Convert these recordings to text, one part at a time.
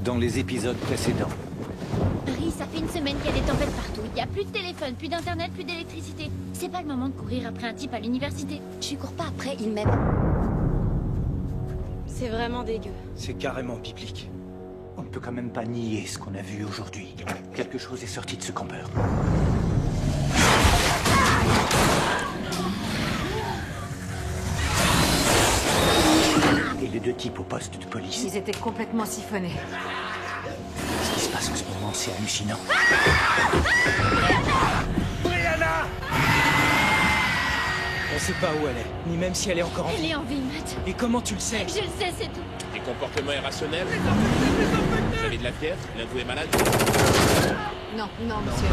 dans les épisodes précédents. Harry, ça fait une semaine qu'il y a des tempêtes partout. Il n'y a plus de téléphone, plus d'internet, plus d'électricité. C'est pas le moment de courir après un type à l'université. Je cours pas après, il m'aime. C'est vraiment dégueu. C'est carrément biblique. On ne peut quand même pas nier ce qu'on a vu aujourd'hui. Quelque chose est sorti de ce campeur. Et les deux types au poste de police. Ils étaient complètement siphonnés. Ce qui se passe en ce moment, c'est hallucinant. Brianna! On sait pas où elle est, ni même si elle est encore en Elle vie. est en vie, Matt. Et comment tu le sais? Je le sais, c'est tout. Des comportements irrationnels. Vous avez de la fièvre? L'un de vous est malade? Non, non, monsieur.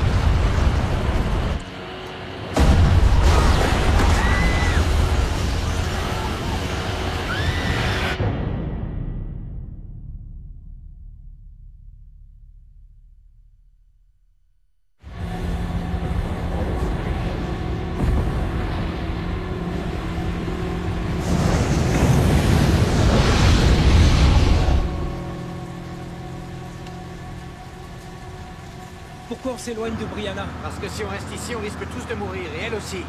Pourquoi on s'éloigne de Brianna? Parce que si on reste ici, on risque tous de mourir, et elle aussi.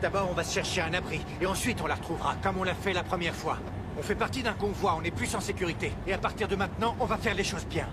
D'abord, on va se chercher un abri, et ensuite on la retrouvera, comme on l'a fait la première fois. On fait partie d'un convoi, on est plus en sécurité. Et à partir de maintenant, on va faire les choses bien.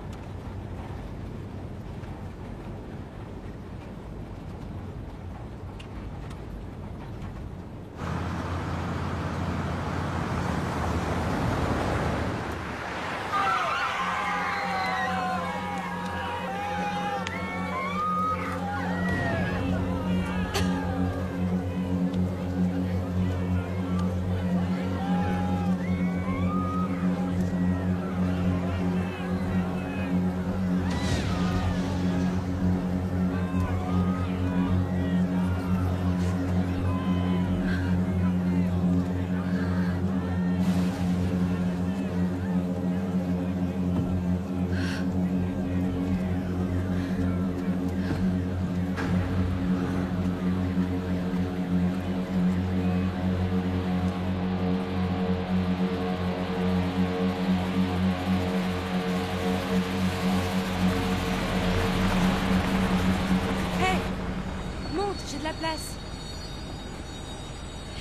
J'ai de la place.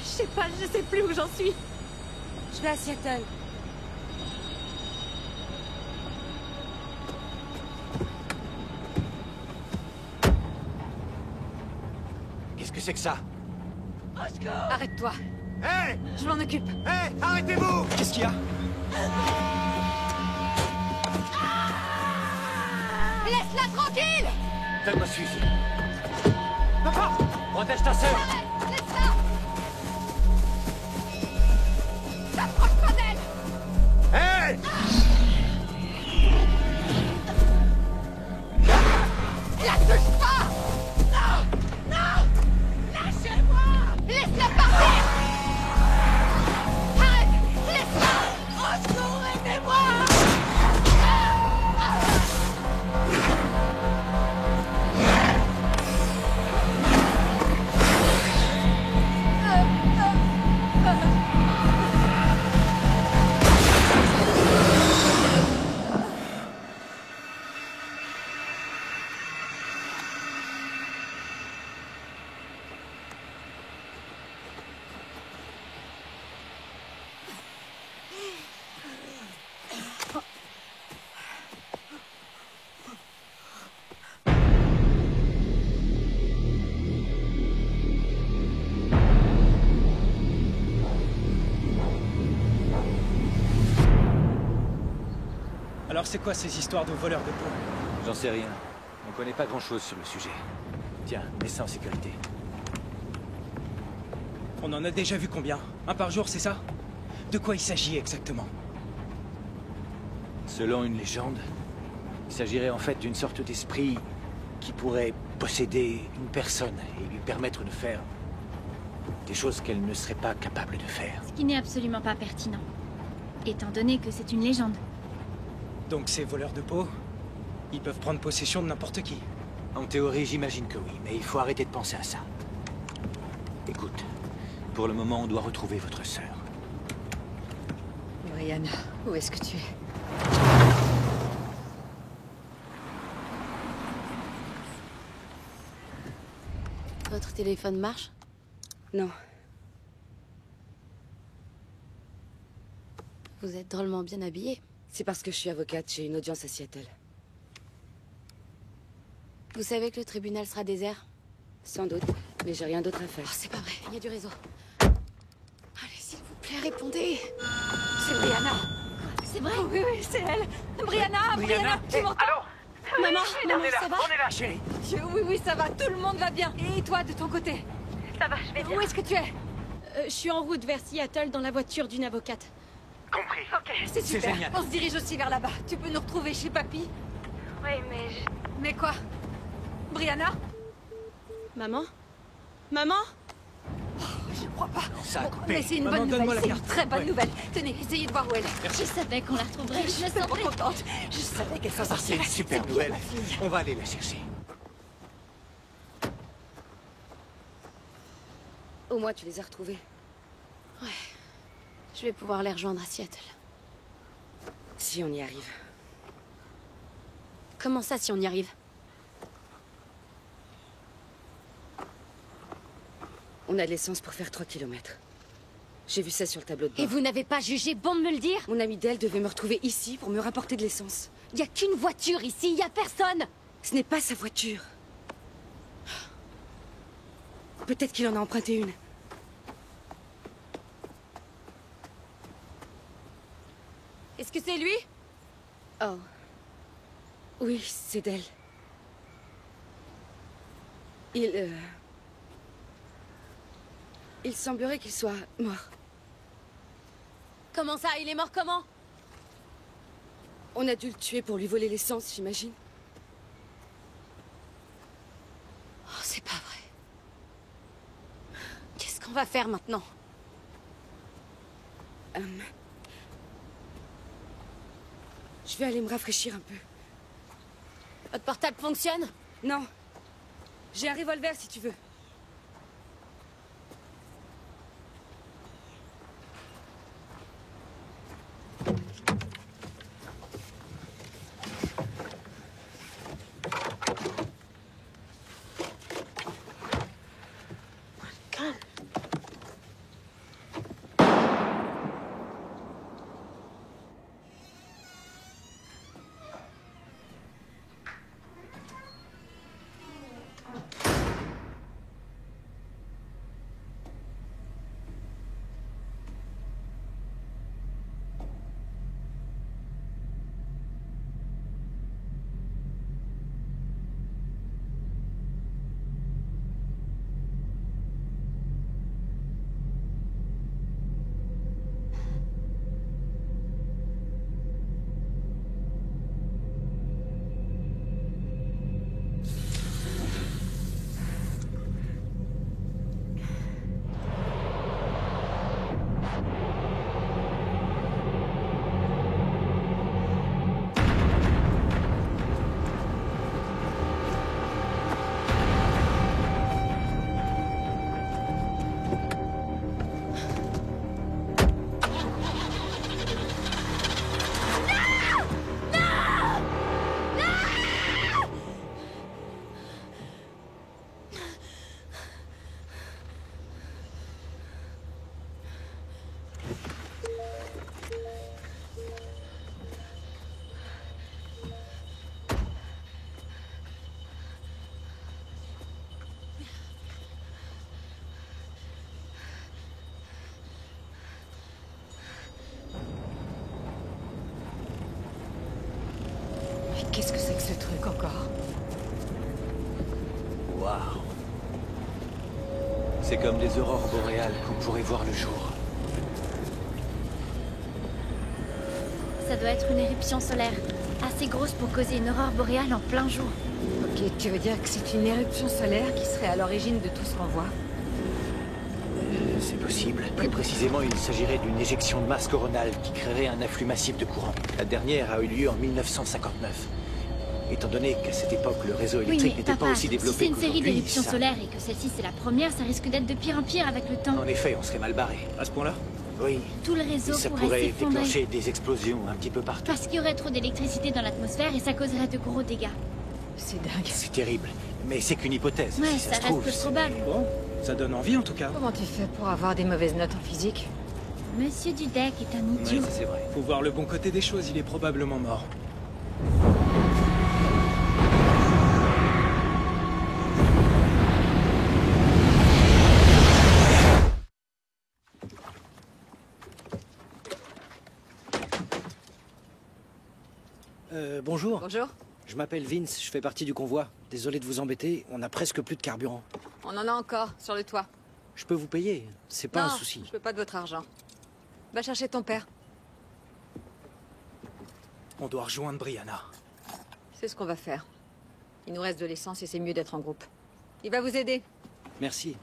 Je sais pas, je sais plus où j'en suis. Je vais à Seattle. Qu'est-ce que c'est que ça? Arrête-toi. Hé! Je m'en occupe. Hé! Arrêtez-vous! Qu'est-ce qu'il y a? Laisse-la tranquille! Donne-moi ce fusil. Papa! Protège ta sœur! Arrête! Laisse-la! T'approches pas d'elle! Hé! La touche pas! Non! Non! Lâchez-moi! Laisse-la partir! Arrête! Laisse-la! Au secours, aidez-moi! Alors c'est quoi ces histoires de voleurs de peau? J'en sais rien. On connaît pas grand-chose sur le sujet. Tiens, mets ça en sécurité. On en a déjà vu combien? Un par jour, c'est ça? De quoi il s'agit exactement? Selon une légende, il s'agirait en fait d'une sorte d'esprit qui pourrait posséder une personne et lui permettre de faire des choses qu'elle ne serait pas capable de faire. Ce qui n'est absolument pas pertinent. Étant donné que c'est une légende. Donc ces voleurs de peau, ils peuvent prendre possession de n'importe qui. En théorie, j'imagine que oui, mais il faut arrêter de penser à ça. Écoute, pour le moment, on doit retrouver votre sœur. Brianna, où est-ce que tu es? Votre téléphone marche? Non. Vous êtes drôlement bien habillée. C'est parce que je suis avocate, j'ai une audience à Seattle. Vous savez que le tribunal sera désert? Sans doute, mais j'ai rien d'autre à faire. Oh, c'est pas vrai, il y a du réseau. Allez, s'il vous plaît, répondez. C'est Brianna. C'est vrai? Oui, oui, c'est elle. Brianna, tu m'entends? Allô? Maman, On maman, est là, ça va? on est là, chérie. Oui, oui, ça va, tout le monde va bien. Et toi, de ton côté? Ça va, je vais bien. Où est-ce que tu es? Je suis en route vers Seattle dans la voiture d'une avocate. Compris. Ok, c'est C'est super. génial. On se dirige aussi vers là-bas. Tu peux nous retrouver chez Papy? Oui, mais Mais quoi? Brianna? Maman? Maman? Je crois pas. Ça a Bon, coupé. mais c'est une Maman, bonne donne-moi nouvelle, la c'est une carte. très bonne Ouais. nouvelle. Tenez, essayez de voir où elle est. je savais qu'on la retrouverait. Je Je le suis trop sentais. contente. Je savais qu'elle s'en Ça, c'est sortirait. une super bien, nouvelle. ma fille. On va aller la chercher. Au moins, tu les as retrouvés. Je vais pouvoir les rejoindre à Seattle. Si on y arrive. Comment ça, si on y arrive? On a de l'essence pour faire 3 kilomètres. J'ai vu ça sur le tableau de bord. Et vous n'avez pas jugé bon de me le dire? Mon ami Dell devait me retrouver ici pour me rapporter de l'essence. Y a qu'une voiture ici, y a personne! Ce n'est pas sa voiture. Peut-être qu'il en a emprunté une. Est-ce que c'est lui? Oh. Oui, c'est Dell. Il semblerait qu'il soit mort. Comment ça? Il est mort comment? On a dû le tuer pour lui voler l'essence, j'imagine. Oh, c'est pas vrai. Qu'est-ce qu'on va faire maintenant? Je vais aller me rafraîchir un peu. Votre portable fonctionne? Non. J'ai un revolver si tu veux. Qu'est-ce que c'est que ce truc encore? Waouh. C'est comme des aurores boréales qu'on pourrait voir le jour. Ça doit être une éruption solaire. Assez grosse pour causer une aurore boréale en plein jour. Ok, tu veux dire que c'est une éruption solaire qui serait à l'origine de tout ce qu'on voit? C'est possible. Plus précisément, il s'agirait d'une éjection de masse coronale qui créerait un afflux massif de courant. La dernière a eu lieu en 1959. Étant donné qu'à cette époque, le réseau Oui, électrique mais n'était pas papa, aussi si développé c'est une série qu'aujourd'hui, d'éruptions ça- solaires et que celle-ci c'est la première, ça risque d'être de pire en pire avec le temps. En effet, on serait mal barré. À ce point-là? Oui. Tout le Et réseau ça pourrait pourrait s'effondrer. déclencher des explosions un petit peu partout. Parce qu'il y aurait trop d'électricité dans l'atmosphère et ça causerait de gros dégâts. C'est dingue. C'est terrible. Mais c'est qu'une hypothèse. Ouais, si ça se trouve, reste probable. Bon, ça donne envie en tout cas. Comment tu fais pour avoir des mauvaises notes en physique? Monsieur Dudek est un idiot. Ouais, c'est vrai. Faut voir le bon côté des choses, il est probablement mort. Bonjour. Bonjour. Je m'appelle Vince, je fais partie du convoi. Désolé de vous embêter, on a presque plus de carburant. On en a encore, sur le toit. Je peux vous payer, c'est pas non, un souci. je veux pas de votre argent. Va chercher ton père. On doit rejoindre Brianna. C'est ce qu'on va faire. Il nous reste de l'essence et c'est mieux d'être en groupe. Il va vous aider. Merci.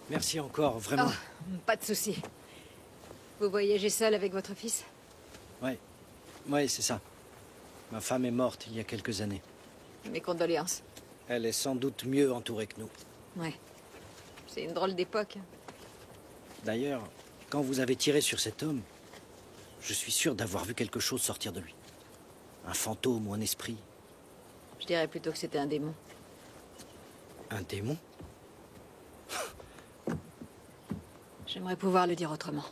Merci encore, vraiment. Oh, pas de souci. Vous voyagez seul avec votre fils? Ouais, c'est ça. Ma femme est morte il y a quelques années. Mes condoléances. Elle est sans doute mieux entourée que nous. Ouais. C'est une drôle d'époque. D'ailleurs, quand vous avez tiré sur cet homme, je suis sûr d'avoir vu quelque chose sortir de lui. Un fantôme ou un esprit. Je dirais plutôt que c'était un démon. Un démon? J'aimerais pouvoir le dire autrement.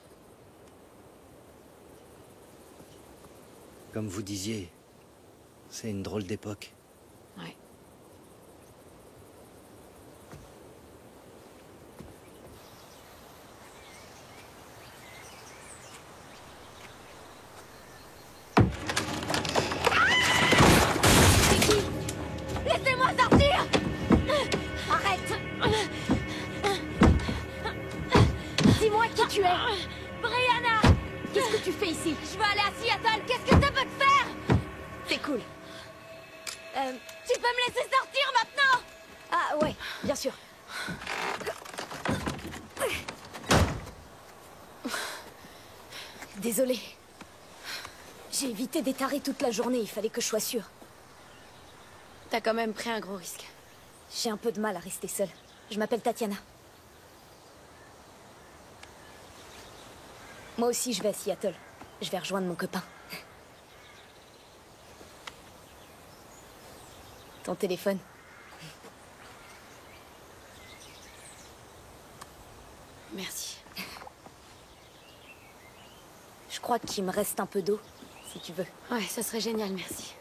Comme vous disiez, c'est une drôle d'époque. Ouais. C'est qui? Laissez-moi sortir! Arrête! Dis-moi qui tu es! Brianna! Qu'est-ce que tu fais ici? Je veux aller à Seattle, qu'est-ce que ça peut te faire? C'est cool. Tu peux me laisser sortir maintenant? Ah ouais, bien sûr. Désolée. J'ai évité des tarés toute la journée, il fallait que je sois sûre. T'as quand même pris un gros risque. J'ai un peu de mal à rester seule. Je m'appelle Tatiana. Moi aussi, je vais à Seattle. Je vais rejoindre mon copain. Ton téléphone. Merci. Je crois qu'il me reste un peu d'eau, si tu veux. Ouais, ça serait génial, merci.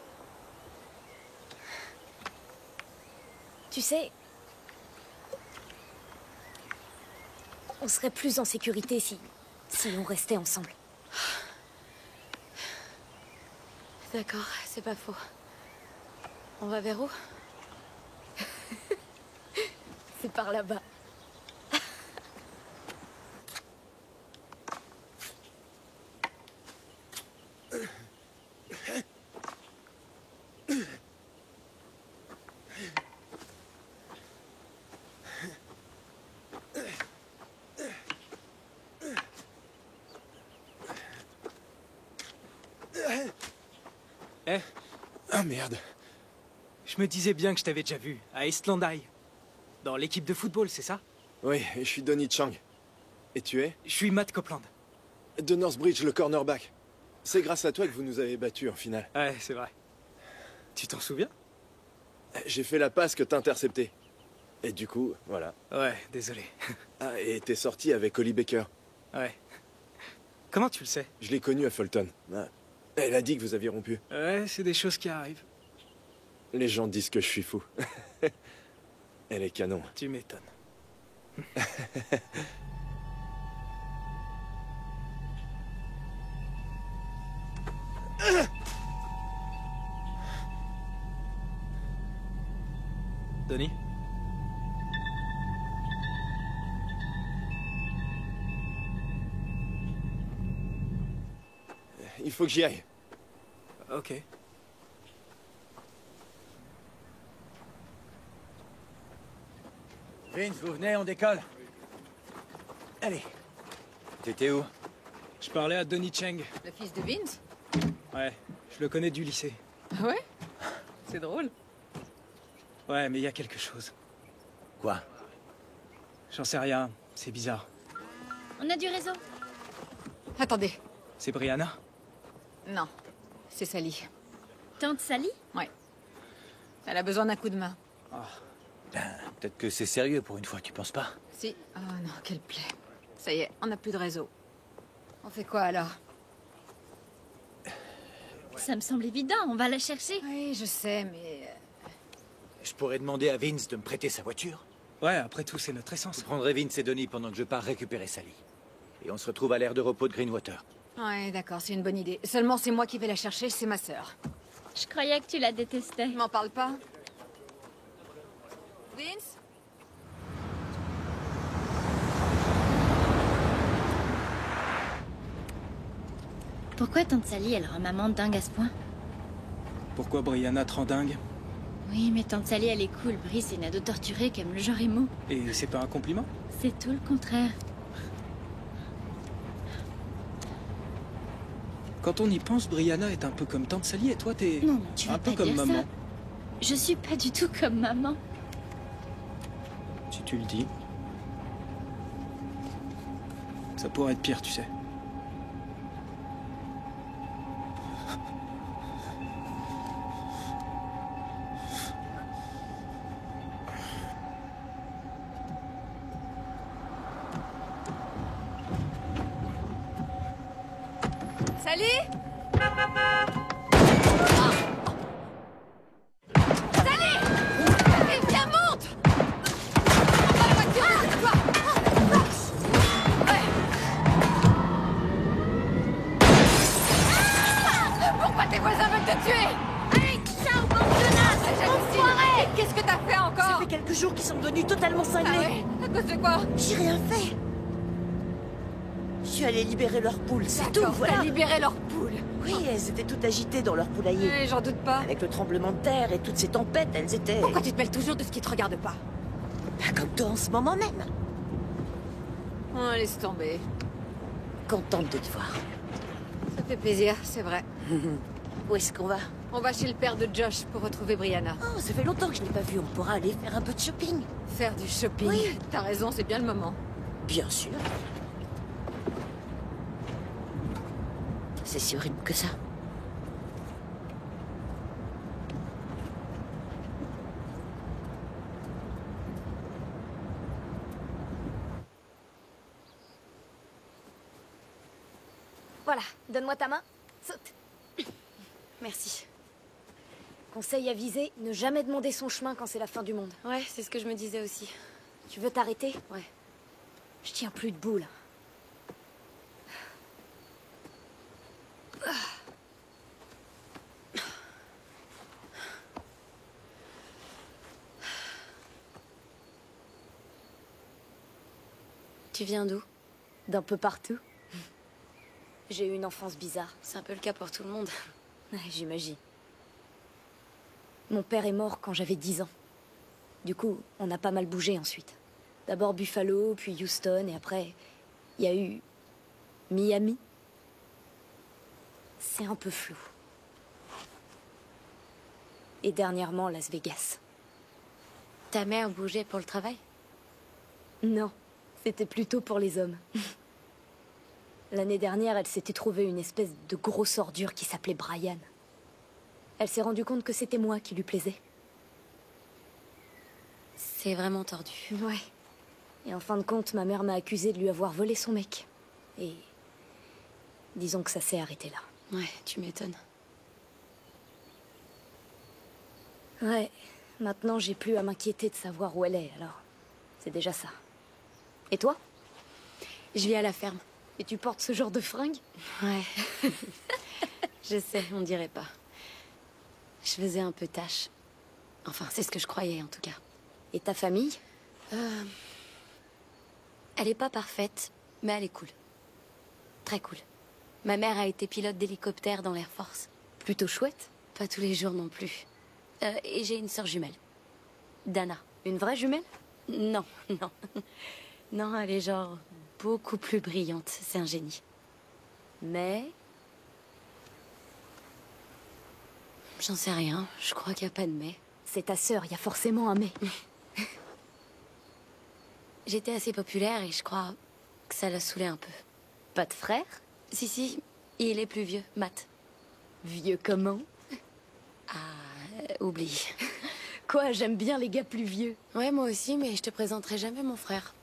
Tu sais... On serait plus en sécurité si on restait ensemble. D'accord, c'est pas faux. On va vers où? C'est par là-bas. Eh, Ah merde. je me disais bien que je t'avais déjà vu, à Eastland High. Dans l'équipe de football, c'est ça? Oui, je suis Donnie Chang. Et tu es? Je suis Matt Copeland. De Northbridge, le cornerback. C'est grâce à toi que vous nous avez battus en finale. Ouais, c'est vrai. Tu t'en souviens? J'ai fait la passe que t'as interceptée. Et du coup, voilà. Ouais, désolé. Ah, et t'es sorti avec Holly Baker. Ouais. Comment tu le sais? Je l'ai connue à Fulton. Ah. Elle a dit que vous aviez rompu. Ouais, c'est des choses qui arrivent. Les gens disent que je suis fou. Elle est canon. Tu m'étonnes. Denis? Il faut que j'y aille. Ok. Vince, vous venez, on décolle. Allez. T'étais où? Je parlais à Donnie Cheng. Le fils de Vince? Ouais, je le connais du lycée. Ah ouais? C'est drôle. Ouais, mais il y a quelque chose. Quoi? J'en sais rien, c'est bizarre. On a du réseau. Attendez. C'est Brianna? Non. C'est Sally. Tante Sally? Ouais. Elle a besoin d'un coup de main. Ben, peut-être que c'est sérieux pour une fois, tu penses pas? Si. Oh non, quelle plaie. Ça y est, on n'a plus de réseau. On fait quoi alors? Ça me semble évident, on va la chercher. Oui, je sais, mais... Je pourrais demander à Vince de me prêter sa voiture. Ouais, après tout, c'est notre essence. Vous prendrez Vince et Donnie pendant que je pars récupérer Sally. Et on se retrouve à l'aire de repos de Greenwater. Ouais, d'accord, c'est une bonne idée. Seulement, c'est moi qui vais la chercher, c'est ma sœur. Je croyais que tu la détestais. M'en parle pas. Vince? Pourquoi tante Sally, elle rend maman dingue à ce point? Pourquoi Brianna te rend dingue? Oui, mais tante Sally, elle est cool. Brice, c'est une ado torturée qui aime le genre émo. Et c'est pas un compliment? C'est tout le contraire. Quand on y pense, Brianna est un peu comme tante Sally et toi, t'es Non, tu vas un peu pas comme dire maman. ça. Je suis pas du tout comme maman. Si tu le dis. Ça pourrait être pire, tu sais. Sally? Sally! Eh, viens, monte! Prends la voiture, c'est toi! Ouais. Pourquoi tes voisins veulent te tuer? Allez, ciao, bande de nazes! Enfoiré! Qu'est-ce que t'as fait Ça encore? fait quelques jours qu'ils sont devenus totalement cinglés. Ah ouais? À cause de quoi? J'ai rien fait. Je suis allée libérer leur poule, c'est tout, D'accord, voilà. t'as libéré leur poule. Oui, elles étaient toutes agitées dans leur poulailler. Ouais, j'en doute pas. Avec le tremblement de terre et toutes ces tempêtes, elles étaient... Pourquoi tu te mêles toujours de ce qui te regarde pas? Bah, comme toi en ce moment même. Oh, laisse tomber. Contente de te voir. Ça fait plaisir, c'est vrai. Où est-ce qu'on va? On va chez le père de Josh pour retrouver Brianna. Oh, ça fait longtemps que je l'ai pas vu. On pourra aller faire un peu de shopping. Faire du shopping. Oui. T'as raison, c'est bien le moment. Bien sûr. C'est si horrible que ça. Voilà, donne-moi ta main. Saute. Merci. Conseil avisé, ne jamais demander son chemin quand c'est la fin du monde. Ouais, c'est ce que je me disais aussi. Tu veux t'arrêter? Ouais. Je tiens plus debout, là. Tu viens d'où? D'un peu partout. J'ai eu une enfance bizarre. C'est un peu le cas pour tout le monde. Ouais, j'imagine. Mon père est mort quand j'avais 10 ans. Du coup, on a pas mal bougé ensuite. D'abord Buffalo, puis Houston, et après, il y a eu Miami. C'est un peu flou. Et dernièrement, Las Vegas. Ta mère bougeait pour le travail? Non, c'était plutôt pour les hommes. L'année dernière, elle s'était trouvée une espèce de grosse ordure qui s'appelait Brian. Elle s'est rendue compte que c'était moi qui lui plaisais. C'est vraiment tordu. Ouais. Et en fin de compte, ma mère m'a accusée de lui avoir volé son mec. Et... disons que ça s'est arrêté là. Ouais, tu m'étonnes. Ouais. Maintenant, j'ai plus à m'inquiéter de savoir où elle est, alors... c'est déjà ça. Et toi? Je vis à la ferme. Et tu portes ce genre de fringues? Ouais. Je sais, on dirait pas. Je faisais un peu tâche. Enfin, c'est ce que je croyais, en tout cas. Et ta famille? Elle est pas parfaite, mais elle est cool. Très cool. Ma mère a été pilote d'hélicoptère dans l'Air Force. Plutôt chouette. Pas tous les jours non plus. Et j'ai une sœur jumelle. Dana. Une vraie jumelle? Non, non. Non, elle est genre beaucoup plus brillante. C'est un génie. Mais... J'en sais rien. Je crois qu'il n'y a pas de mais. C'est ta sœur, il y a forcément un mais. J'étais assez populaire et je crois que ça l'a saoulé un peu. Pas de frère? Si, il est plus vieux, Matt. Vieux comment? Oublie. Quoi, j'aime bien les gars plus vieux. Ouais, moi aussi, mais je te présenterai jamais mon frère.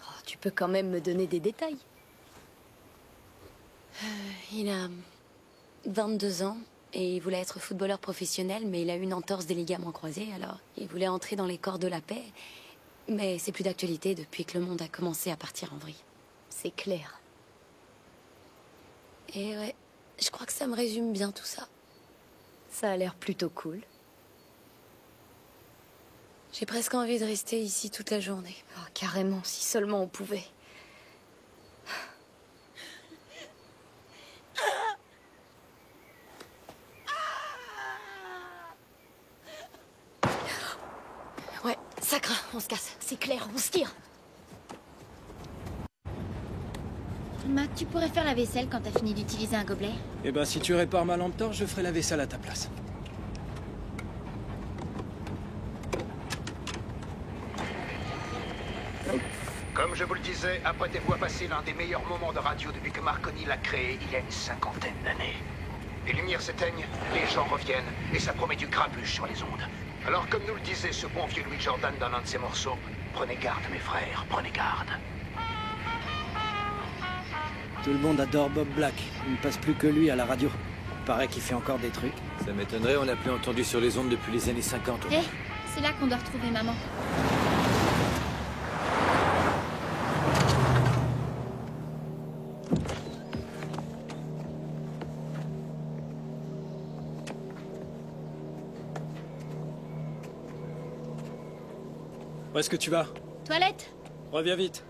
Oh, tu peux quand même me donner des détails. Il a 22 ans et il voulait être footballeur professionnel, mais il a eu une entorse des ligaments croisés, alors il voulait entrer dans les corps de la paix. Mais c'est plus d'actualité depuis que le monde a commencé à partir en vrille. C'est clair. Et ouais, je crois que ça me résume bien tout ça. Ça a l'air plutôt cool. J'ai presque envie de rester ici toute la journée. Oh, carrément, si seulement on pouvait. Ouais, ça craint, on se casse. C'est clair, on se tire. Matt, tu pourrais faire la vaisselle quand t'as fini d'utiliser un gobelet? Eh ben, si tu répares ma lampe torche, je ferai la vaisselle à ta place. Comme je vous le disais, apprêtez-vous à passer l'un des meilleurs moments de radio depuis que Marconi l'a créé il y a une 50aine d'années. Les lumières s'éteignent, les gens reviennent, et ça promet du grabuge sur les ondes. Alors, comme nous le disait ce bon vieux Louis Jordan dans l'un de ses morceaux, prenez garde, mes frères, prenez garde. Tout le monde adore Bob Black. Il ne passe plus que lui à la radio. Paraît qu'il fait encore des trucs. Ça m'étonnerait, on l'a plus entendu sur les ondes depuis les années 50. Eh, c'est là qu'on doit retrouver maman. Où est-ce que tu vas? Toilette? Reviens vite.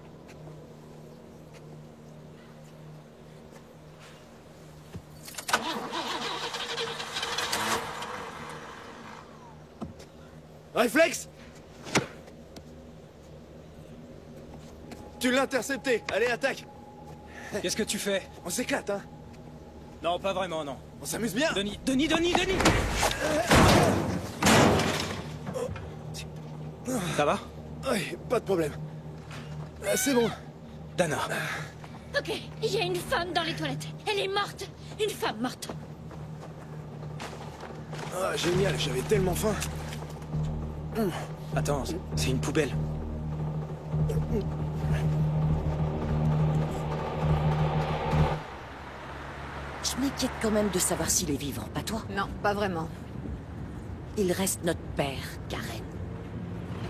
Réflexe! Tu l'as intercepté. Allez, attaque! Qu'est-ce que tu fais? On s'éclate, hein? Non, pas vraiment, non. On s'amuse bien! Denis! Ça va? Oui, pas de problème. C'est bon. Dana. Ok, il y a une femme dans les toilettes. Elle est morte. Une femme morte. Ah, génial, j'avais tellement faim. Attends, c'est une poubelle. Je m'inquiète quand même de savoir s'il est vivant, pas toi? Non, pas vraiment. Il reste notre père, Karen.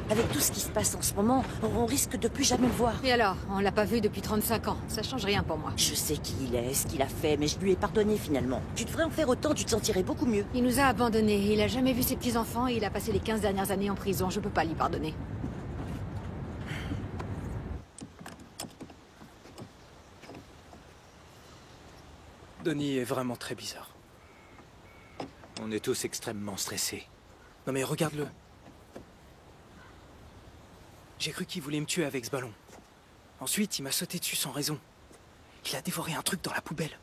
Avec tout ce qui se passe en ce moment, on risque de plus jamais le voir. Et alors, on l'a pas vu depuis 35 ans. Ça change rien pour moi. Je sais qui il est, ce qu'il a fait, mais je lui ai pardonné finalement. Tu devrais en faire autant, tu te sentirais beaucoup mieux. Il nous a abandonnés. Il a jamais vu ses petits-enfants et il a passé les 15 dernières années en prison. Je peux pas lui pardonner. Denis est vraiment très bizarre. On est tous extrêmement stressés. Non mais regarde-le. J'ai cru qu'il voulait me tuer avec ce ballon. Ensuite, il m'a sauté dessus sans raison. Il a dévoré un truc dans la poubelle.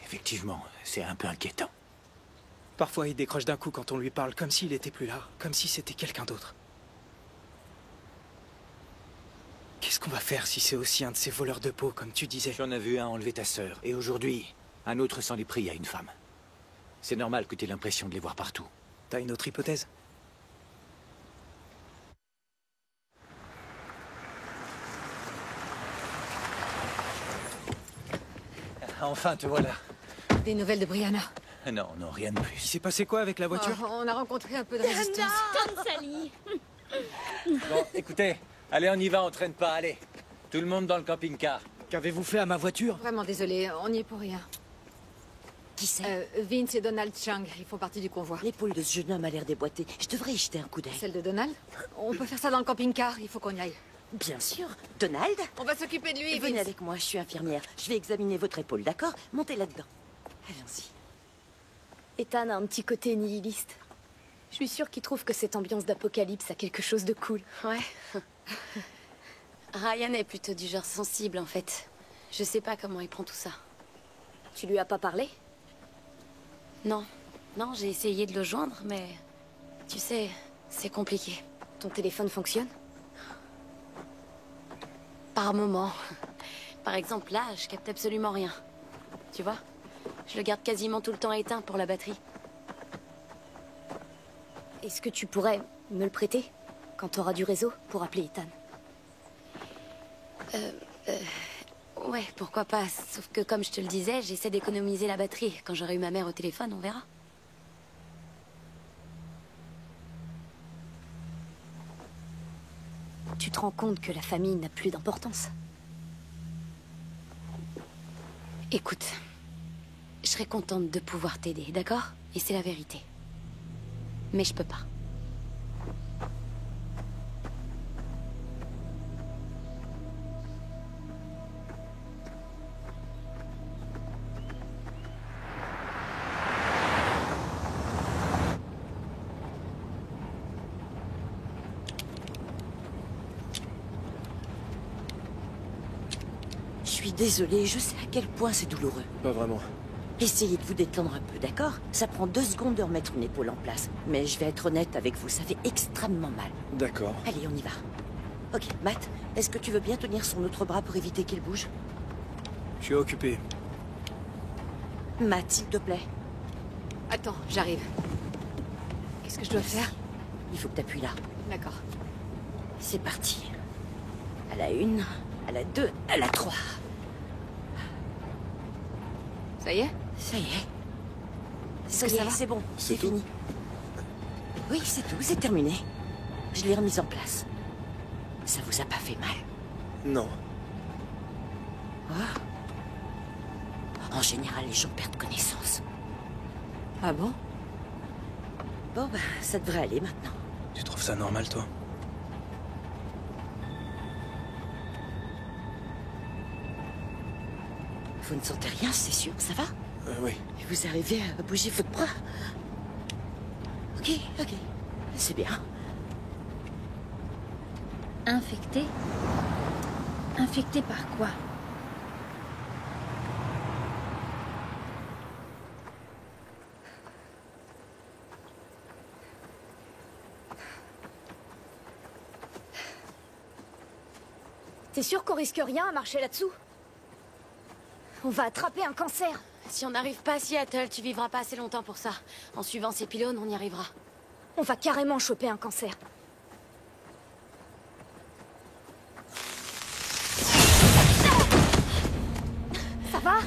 Effectivement, c'est un peu inquiétant. Parfois, il décroche d'un coup quand on lui parle, comme s'il était plus là, comme si c'était quelqu'un d'autre. Qu'est-ce qu'on va faire si c'est aussi un de ces voleurs de peau, comme tu disais? J'en ai vu un enlever ta sœur, et aujourd'hui, un autre s'en est pris à une femme. C'est normal que tu aies l'impression de les voir partout. T'as une autre hypothèse? Enfin, te voilà. Des nouvelles de Brianna? Non, rien de plus. Il s'est passé quoi avec la voiture? Oh, on a rencontré un peu de résistance. Comme Sally. Bon, écoutez, allez, on y va, on traîne pas, allez. Tout le monde dans le camping-car. Qu'avez-vous fait à ma voiture? Vraiment désolé, on n'y est pour rien. Qui c'est? Vince et Donald Chang, ils font partie du convoi. L'épaule de ce jeune homme a l'air déboîtée. Je devrais y jeter un coup d'œil. Celle de Donald? On peut faire ça dans le camping-car, il faut qu'on y aille. Bien sûr. Donald? On va s'occuper de lui, Venez Vince. avec moi, je suis infirmière. Je vais examiner votre épaule, d'accord? Montez là-dedans. Allons-y. Ethan a un petit côté nihiliste. Je suis sûre qu'il trouve que cette ambiance d'apocalypse a quelque chose de cool. Ouais. Ryan est plutôt du genre sensible, en fait. Je sais pas comment il prend tout ça. Tu lui as pas parlé? Non. Non, j'ai essayé de le joindre, mais... Tu sais, c'est compliqué. Ton téléphone fonctionne? Par moment. Par exemple, là, je capte absolument rien. Tu vois? Je le garde quasiment tout le temps éteint pour la batterie. Est-ce que tu pourrais me le prêter? Quand t'auras du réseau, pour appeler Ethan. Ouais, pourquoi pas. Sauf que, comme je te le disais, j'essaie d'économiser la batterie. Quand j'aurai eu ma mère au téléphone, on verra. Tu te rends compte que la famille n'a plus d'importance? Écoute, je serais contente de pouvoir t'aider, d'accord? Et c'est la vérité. Mais je peux pas. Je suis désolée, je sais à quel point c'est douloureux. Pas vraiment. Essayez de vous détendre un peu, d'accord? Ça prend 2 secondes de remettre une épaule en place. Mais je vais être honnête avec vous, ça fait extrêmement mal. D'accord. Allez, on y va. Ok, Matt, est-ce que tu veux bien tenir son autre bras pour éviter qu'il bouge? Je suis occupé. Matt, s'il te plaît. Attends, j'arrive. Qu'est-ce que je dois faire? Il faut que t'appuies là. D'accord. C'est parti. À la 1, à la 2, à la 3. Ça y est? Ça y est. Ça y est, C'est bon, C'est c'est tout? fini. Oui, c'est tout, c'est terminé. Je l'ai remise en place. Ça vous a pas fait mal? Non. Oh. En général, les gens perdent connaissance. Ah bon? Bon, bah, ça devrait aller maintenant. Tu trouves ça normal, toi? Vous ne sentez rien, c'est sûr, ça va? Oui. Et vous arrivez à bouger votre bras? Ok, ok. C'est bien. Infecté? Infecté par quoi? T'es sûr qu'on risque rien à marcher là-dessous? On va attraper un cancer. Si on n'arrive pas à Seattle, tu vivras pas assez longtemps pour ça. En suivant ces pylônes, on y arrivera. On va carrément choper un cancer. Ça va?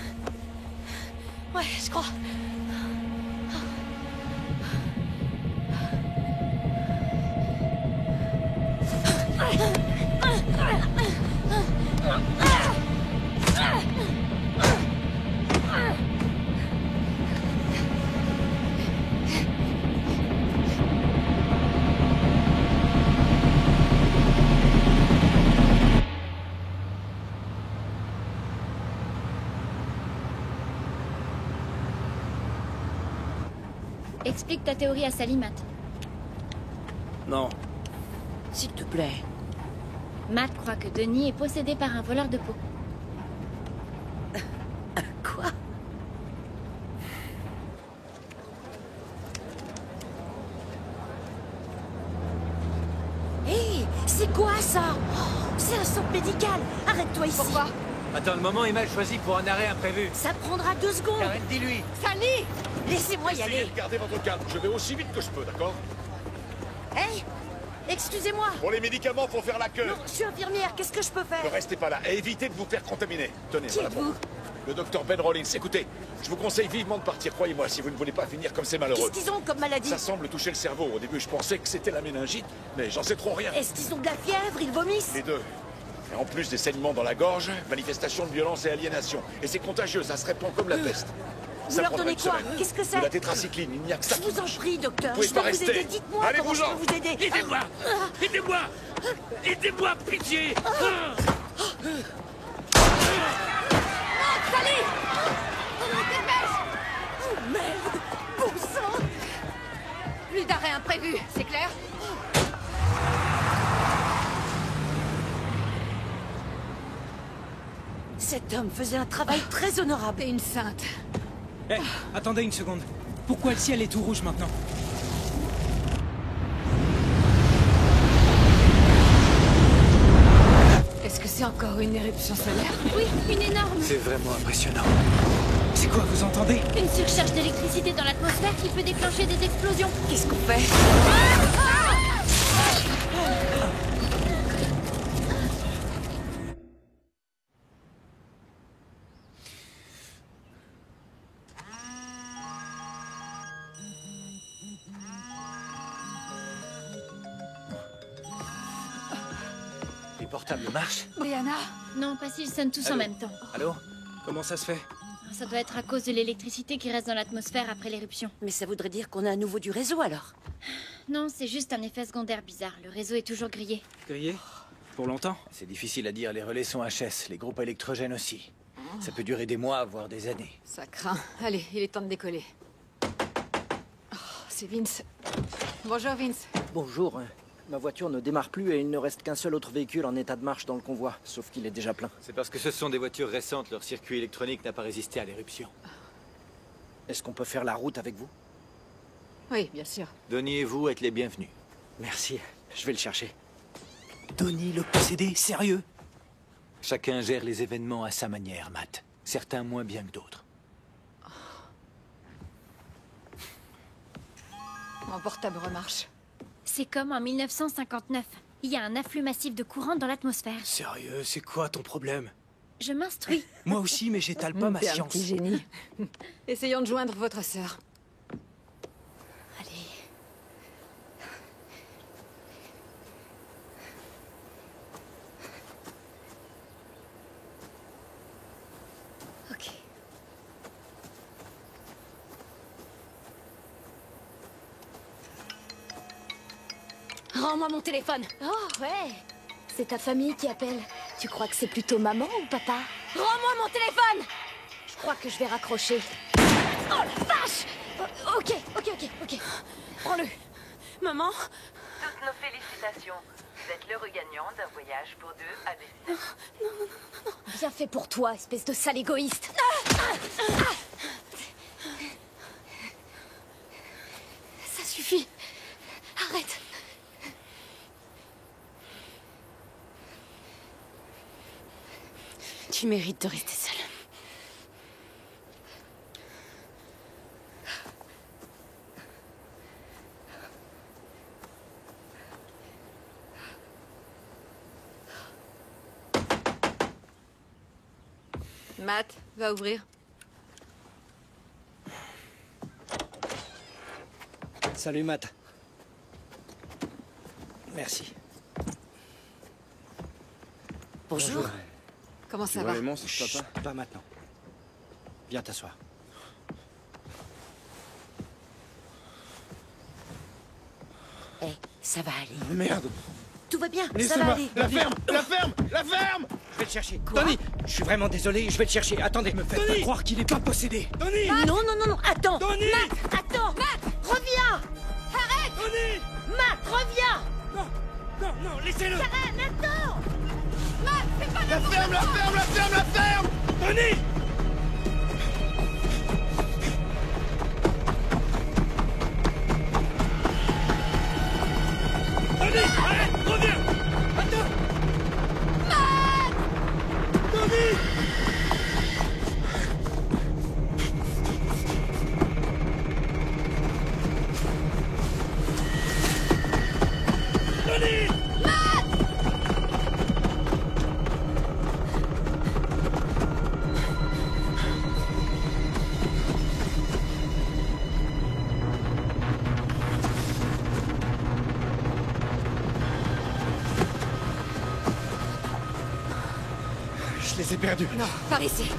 Ouais, je crois. Explique ta théorie à Sally, Matt. Non. S'il te plaît. Matt croit que Denis est possédé par un voleur de peau. Quoi? Hé, c'est quoi ça? Oh, c'est un centre médical. Arrête-toi ici. Pourquoi? Attends, le moment est mal choisi pour un arrêt imprévu. Ça prendra 2 secondes. Karen, dis-lui. Sally! Laissez-moi y Essayez aller. de garder votre calme. Je vais aussi vite que je peux, d'accord? Hé, excusez-moi. Pour les médicaments, faut faire la queue. Non, je suis infirmière. Qu'est-ce que je peux Ne faire? restez pas là et évitez de vous faire contaminer. Tenez, Qui voilà pour êtes-vous? vous. Le docteur Ben Rollins. Écoutez, je vous conseille vivement de partir, croyez-moi, si vous ne voulez pas finir comme ces malheureux. Qu'est-ce qu'ils ont comme maladie? Ça semble toucher le cerveau. Au début, je pensais que c'était la méningite, mais j'en sais trop rien. Est-ce qu'ils ont de la fièvre? Ils vomissent? Les deux. Et en plus des saignements dans la gorge, manifestation de violence et aliénation. Et c'est contagieux, ça se répand comme la peste. Vous Ça leur prendra donnez une quoi? semaine. Qu'est-ce que De c'est? la tétracycline, il n'y a que ça. Je vous en prie, docteur. Vous pouvez Je pas peux vous rester. aider. Dites-moi comment je Allez-vous-en. peux vous aider. Aidez-moi! Aidez-moi! Aidez-moi, pitié! Sally! Dépêche! Oh merde! Bon sang! Plus d'arrêt imprévu, c'est clair? Cet homme faisait un travail très honorable. T'es une sainte. Hé, attendez une seconde. Pourquoi le ciel est tout rouge maintenant? Est-ce que c'est encore une éruption solaire? Oui, une énorme. C'est vraiment impressionnant. C'est quoi, vous entendez? Une surcharge d'électricité dans l'atmosphère qui peut déclencher des explosions. Qu'est-ce qu'on fait? Les portables marchent? Brianna? Non, pas s'ils sonnent tous en Allô? même temps. Allô? Comment ça se fait? Ça doit être à cause de l'électricité qui reste dans l'atmosphère après l'éruption. Mais ça voudrait dire qu'on a à nouveau du réseau alors. Non, c'est juste un effet secondaire bizarre. Le réseau est toujours grillé. Grillé? Pour longtemps? C'est difficile à dire, les relais sont HS, les groupes électrogènes aussi. Ça peut durer des mois, voire des années. Ça craint. Allez, il est temps de décoller. Oh, c'est Vince. Bonjour, Vince. Bonjour. Ma voiture ne démarre plus et il ne reste qu'un seul autre véhicule en état de marche dans le convoi, sauf qu'il est déjà plein. C'est parce que ce sont des voitures récentes, leur circuit électronique n'a pas résisté à l'éruption. Est-ce qu'on peut faire la route avec vous? Oui, bien sûr. Donnie et vous êtes les bienvenus. Merci, je vais le chercher. Donnie le possédé, sérieux? Chacun gère les événements à sa manière, Matt. Certains moins bien que d'autres. Mon portable remarche. C'est comme en 1959. Il y a un afflux massif de courant dans l'atmosphère. Sérieux, c'est quoi ton problème? Je m'instruis. Moi aussi, mais j'étale pas ma T'es un science. petit génie. Essayons de joindre votre sœur. Allez. Ok. Rends-moi mon téléphone. Oh, ouais. C'est ta famille qui appelle. Tu crois que c'est plutôt maman ou papa? Rends-moi mon téléphone. Je crois que je vais raccrocher. Oh la vache! Ok. Prends-le. Maman? Toutes nos félicitations. Vous êtes l'heureux gagnant d'un voyage pour deux à destination. Bien fait pour toi, espèce de sale égoïste. Ça suffit. Arrête. Tu mérites de rester seule. Matt, va ouvrir. Salut Matt. Merci. Bonjour. Comment ça Tu va? vois les monstres, Chut, papa? pas maintenant. Viens t'asseoir. Eh, ça va aller. Merde! Tout va bien, ça va Laissez-moi! aller. La ferme! La ferme! La ferme! Je vais le chercher. Quoi? Tony! Je suis vraiment désolé, je vais le chercher. Attendez, me faites Faites pas croire qu'il est pas possédé. Tony! Non, attends. Tony! Attends. Reviens. Tony! Matt, reviens. Non, laissez-le! Attends. La ferme! La ferme! La ferme! La ferme! Tony! Tony! Arrête! Reviens! Attends! Tony! Tony! Je les ai perdus. Non, par ici.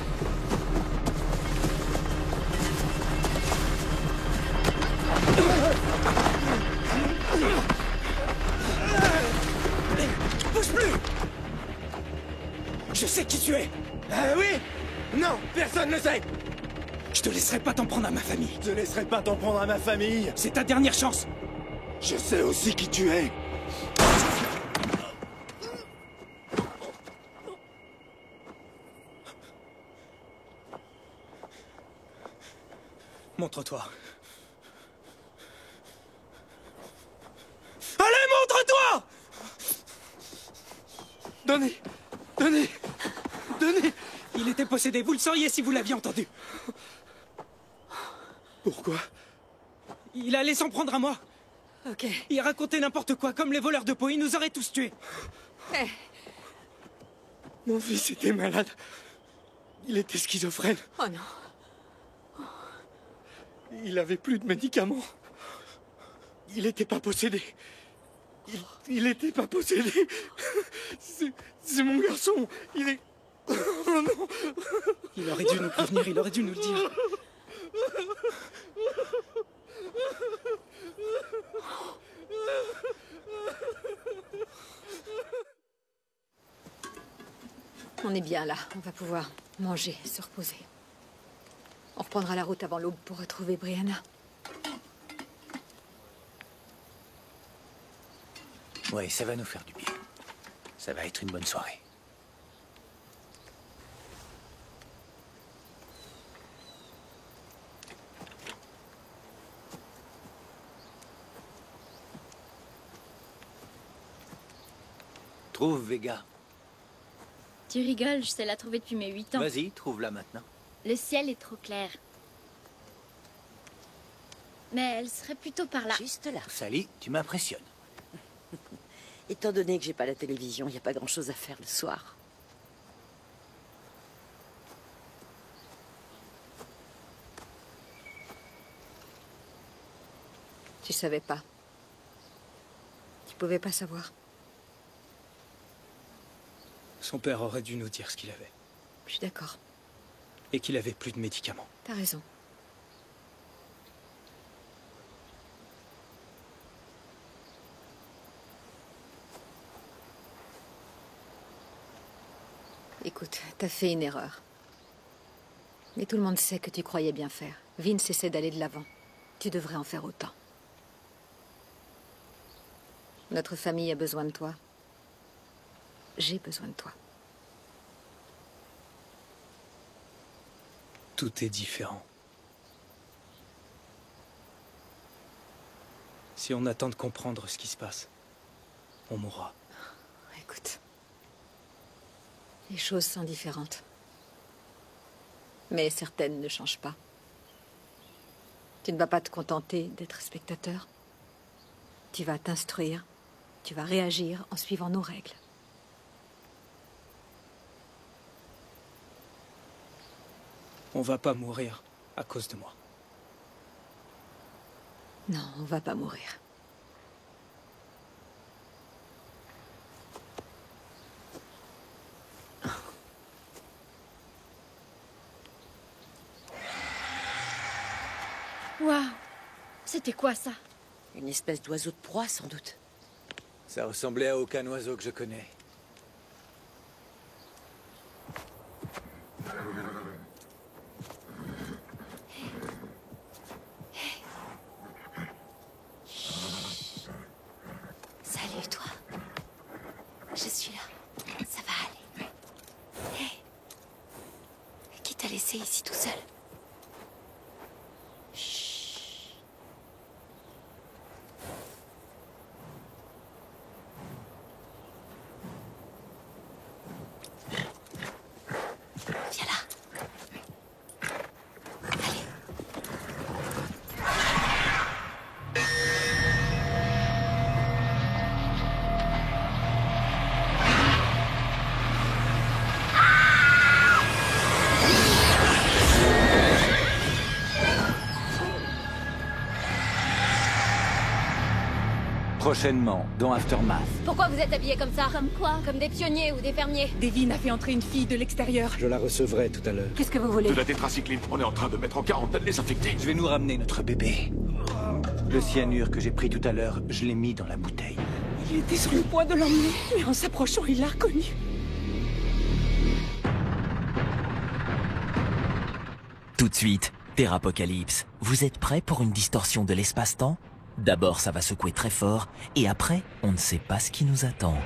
Je sais qui tu es. Oui? Non, personne ne sait. Je te laisserai pas t'en prendre à ma famille. Je laisserai pas t'en prendre à ma famille. C'est ta dernière chance. Je sais aussi qui tu es. Montre-toi. Allez, montre-toi! Donnez! Donnez! Donnez! Il était possédé, vous le sauriez si vous l'aviez entendu. Pourquoi? Il allait s'en prendre à moi. Ok. Il racontait n'importe quoi, comme les voleurs de peau, il nous aurait tous tués. Hey. Mon fils était malade. Il était schizophrène. Oh non. Il avait plus de médicaments. Il était pas possédé. Il était pas possédé. C'est mon garçon. Il est... Oh non. Il aurait dû nous prévenir, il aurait dû nous le dire. On est bien là, on va pouvoir manger, se reposer. On reprendra la route avant l'aube pour retrouver Brianna. Oui, ça va nous faire du bien. Ça va être une bonne soirée. Trouve Vega. Tu rigoles, je sais la trouver depuis mes 8 ans. Vas-y, trouve-la maintenant. Le ciel est trop clair. Mais elle serait plutôt par là. Juste là. Sally, tu m'impressionnes. Étant donné que j'ai pas la télévision, il n'y a pas grand-chose à faire le soir. Tu savais pas. Tu pouvais pas savoir. Son père aurait dû nous dire ce qu'il avait. Je suis d'accord. Et qu'il avait plus de médicaments. T'as raison. Écoute, t'as fait une erreur. Mais tout le monde sait que tu croyais bien faire. Vince essaie d'aller de l'avant. Tu devrais en faire autant. Notre famille a besoin de toi. J'ai besoin de toi. Tout est différent. Si on attend de comprendre ce qui se passe, on mourra. Écoute, les choses sont différentes. Mais certaines ne changent pas. Tu ne vas pas te contenter d'être spectateur. Tu vas t'instruire. Tu vas réagir en suivant nos règles. On va pas mourir à cause de moi. Non, on va pas mourir. Waouh! C'était quoi ça? Une espèce d'oiseau de proie, sans doute. Ça ressemblait à aucun oiseau que je connais. Salut, toi. Je suis là. Ça va aller. Hey. Qui t'a laissé ici tout seul? Prochainement, dans Aftermath. Pourquoi vous êtes habillés comme ça? Comme quoi? Comme des pionniers ou des fermiers? Devin a fait entrer une fille de l'extérieur. Je la recevrai tout à l'heure. Qu'est-ce que vous voulez? De la tétracycline. On est en train de mettre en quarantaine les infectés. Je vais nous ramener notre bébé. Le cyanure que j'ai pris tout à l'heure, je l'ai mis dans la bouteille. Il était sur le point de l'emmener, mais en s'approchant, il l'a reconnu. Tout de suite, Terrapocalypse, vous êtes prêts pour une distorsion de l'espace-temps? D'abord, ça va secouer très fort, et après, on ne sait pas ce qui nous attend.